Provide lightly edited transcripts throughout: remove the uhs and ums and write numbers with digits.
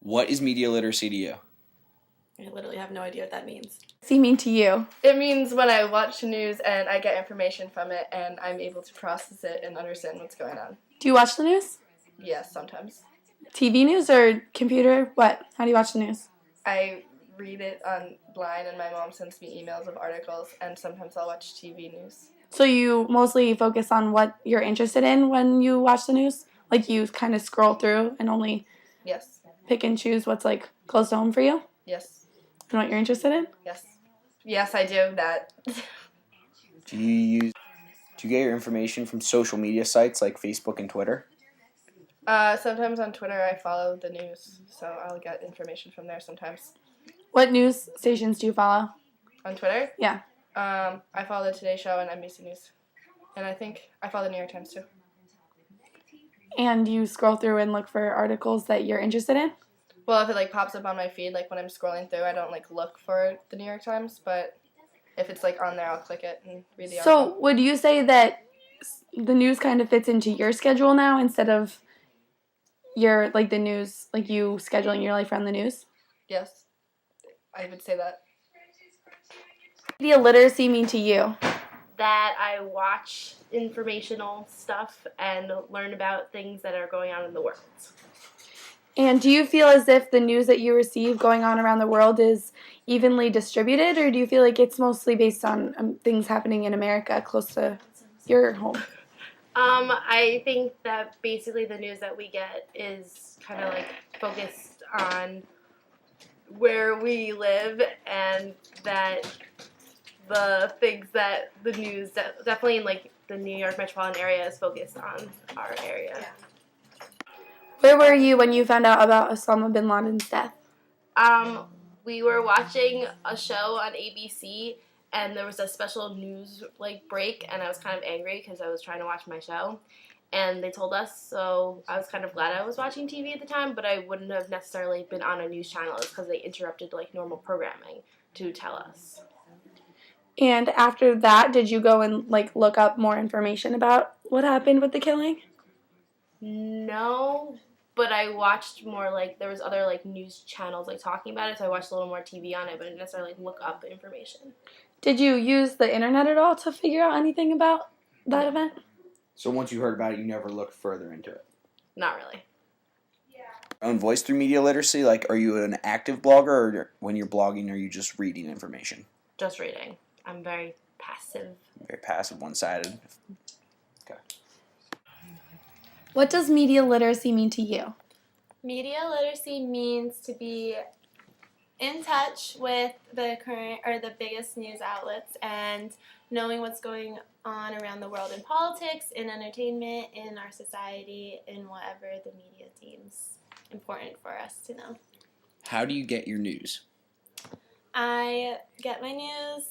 What is media literacy to you? I literally have no idea what that means. What does it mean to you? It means when I watch the news and I get information from it and I'm able to process it and understand what's going on. Do you watch the news? Yes, sometimes. TV news or computer? What? How do you watch the news? I read it online and my mom sends me emails of articles and sometimes I'll watch TV news. So you mostly focus on what you're interested in when you watch the news? Like you kind of scroll through and only Yes. pick and choose what's like close to home for you? Yes. And what you're interested in? Yes. Yes, I do that. Do you get your information from social media sites like Facebook and Twitter? Sometimes on Twitter I follow the news, so I'll get information from there sometimes. What news stations do you follow? On Twitter? Yeah. I follow the Today Show and NBC News. And I think I follow the New York Times too. And you scroll through and look for articles that you're interested in? Well, if it pops up on my feed, when I'm scrolling through, I don't look for the New York Times, but if it's on there, I'll click it and read the article. So would you say that the news kind of fits into your schedule now instead of your the news, you scheduling your life around the news? Yes, I would say that. What does media literacy mean to you? That I watch informational stuff and learn about things that are going on in the world. And do you feel as if the news that you receive going on around the world is evenly distributed, or do you feel like it's mostly based on things happening in America close to your home? I think that basically the news that we get is kind of focused on where we live, and that the things that the news definitely in the New York metropolitan area is focused on our area. Yeah. Where were you when you found out about Osama bin Laden's death? We were watching a show on ABC, and there was a special news break, and I was kind of angry because I was trying to watch my show, and they told us, so I was kind of glad I was watching TV at the time, but I wouldn't have necessarily been on a news channel because they interrupted normal programming to tell us. And after that, did you go and look up more information about what happened with the killing? No, but I watched more there was other news channels talking about it, so I watched a little more TV on it, but I didn't necessarily look up the information. Did you use the internet at all to figure out anything about that event? So once you heard about it, you never looked further into it? Not really. Own voice through media literacy? Are you an active blogger, or when you're blogging, are you just reading information? Just reading. I'm very passive. Very passive, one-sided. Okay. What does media literacy mean to you? Media literacy means to be in touch with the current or the biggest news outlets and knowing what's going on around the world in politics, in entertainment, in our society, in whatever the media deems important for us to know. How do you get your news? I get my news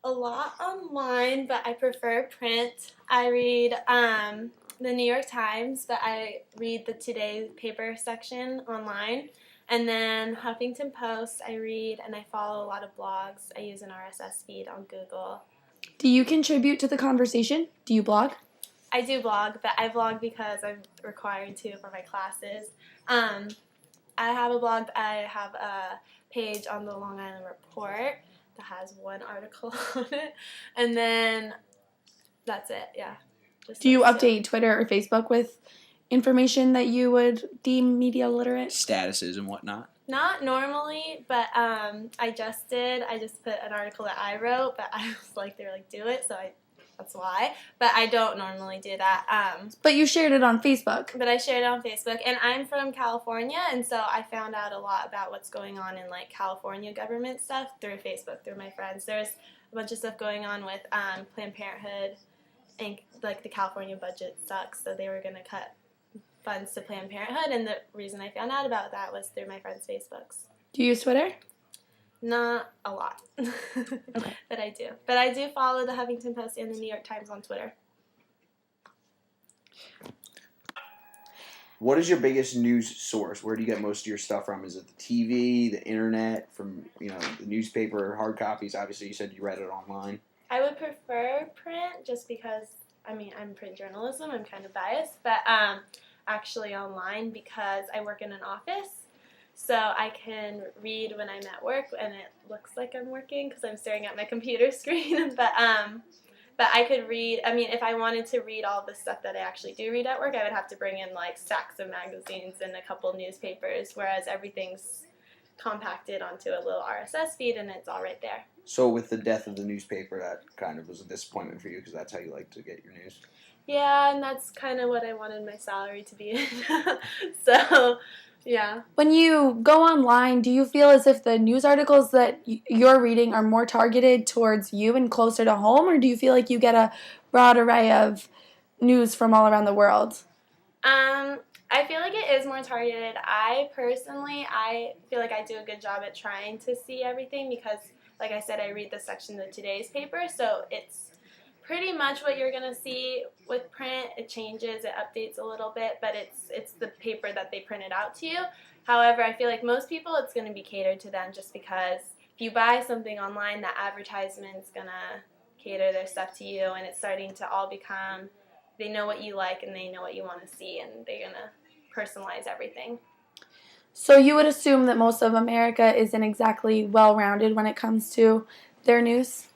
a lot online, but I prefer print. I read the New York Times, but I read the Today paper section online. And then Huffington Post, I read and I follow a lot of blogs. I use an RSS feed on Google. Do you contribute to the conversation? Do you blog? I do blog, but I blog because I'm required to for my classes. I have a blog. I have a page on the Long Island Report that has one article on it. And then that's it, yeah. Do you update Twitter or Facebook with information that you would deem media literate? Statuses and whatnot? Not normally, but I just did. I just put an article that I wrote, but I was they were do it, so that's why. But I don't normally do that. But you shared it on Facebook. But I shared it on Facebook, and I'm from California, and so I found out a lot about what's going on in California government stuff through Facebook, through my friends. There's a bunch of stuff going on with Planned Parenthood, and the California budget sucks, so they were going to cut funds to Planned Parenthood, and the reason I found out about that was through my friends' Facebooks. Do you use Twitter? Not a lot. Okay. But I do. But I do follow the Huffington Post and the New York Times on Twitter. What is your biggest news source? Where do you get most of your stuff from? Is it the TV, the internet, from the newspaper, hard copies? Obviously, you said you read it online. I would prefer print just because, I'm print journalism. I'm kind of biased. But actually online because I work in an office. so I can read when I'm at work, and it looks like I'm working because I'm staring at my computer screen. But I could read. I mean, if I wanted to read all the stuff that I actually do read at work, I would have to bring in like stacks of magazines and a couple newspapers, whereas everything's compacted onto a little RSS feed and it's all right there. So with the death of the newspaper, that kind of was a disappointment for you because that's how you like to get your news. Yeah, and that's kind of what I wanted my salary to be in. So, yeah. When you go online, do you feel as if the news articles that you're reading are more targeted towards you and closer to home, or do you feel like you get a broad array of news from all around the world? I feel like it is more targeted. I feel like I do a good job at trying to see everything because, like I said, I read the section of today's paper, so it's pretty much what you're going to see with print. It changes, it updates a little bit, but it's the paper that they printed out to you. However, I feel like most people, it's going to be catered to them just because if you buy something online, the advertisement's going to cater their stuff to you, and it's starting to all become, they know what you like and they know what you want to see, and they're going to personalize everything. So you would assume that most of America isn't exactly well-rounded when it comes to their news?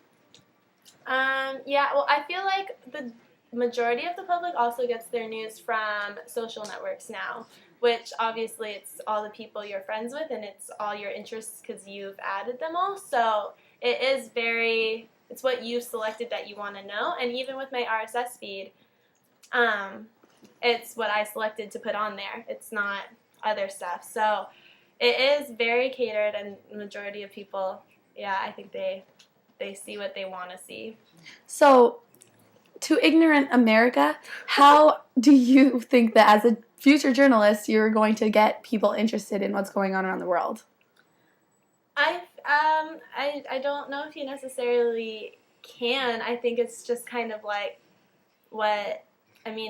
Yeah, well, I feel like the majority of the public also gets their news from social networks now, which obviously it's all the people you're friends with and it's all your interests because you've added them all. So it's what you've selected that you want to know. And even with my RSS feed, it's what I selected to put on there. It's not other stuff. So it is very catered, and the majority of people, yeah, I think they see what they want to see. So, to ignorant America, how do you think that as a future journalist you're going to get people interested in what's going on around the world? I don't know if you necessarily can. I think it's just kind of like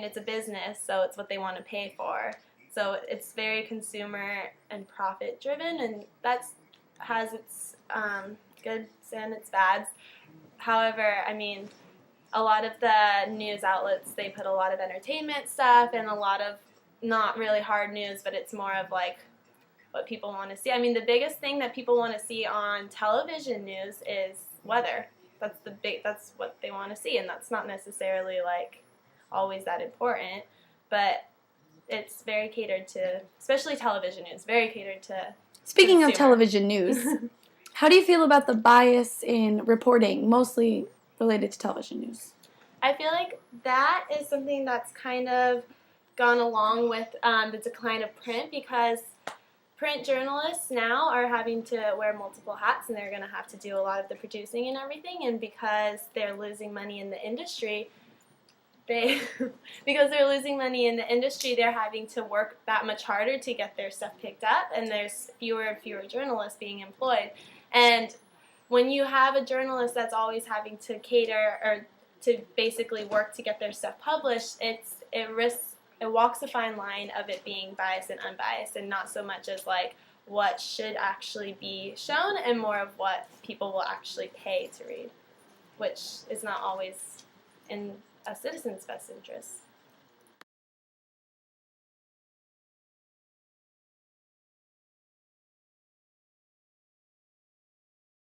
it's a business, so it's what they want to pay for. So it's very consumer and profit driven, and that has its goods and its bads. However, a lot of the news outlets, they put a lot of entertainment stuff and a lot of not really hard news, but it's more of like what people want to see. The biggest thing that people want to see on television news is weather. That's what they want to see, and that's not necessarily like always that important, but it's very catered to, especially television news, very catered to Speaking consumer. of television news, how do you feel about the bias in reporting, mostly related to television news? I feel like that is something that's kind of gone along with the decline of print, because print journalists now are having to wear multiple hats, and they're going to have to do a lot of the producing and everything, and because they're losing money in the industry, they're having to work that much harder to get their stuff picked up, and there's fewer and fewer journalists being employed. And when you have a journalist that's always having to cater or to basically work to get their stuff published, it walks a fine line of it being biased and unbiased, and not so much as like what should actually be shown, and more of what people will actually pay to read, which is not always in a citizen's best interest.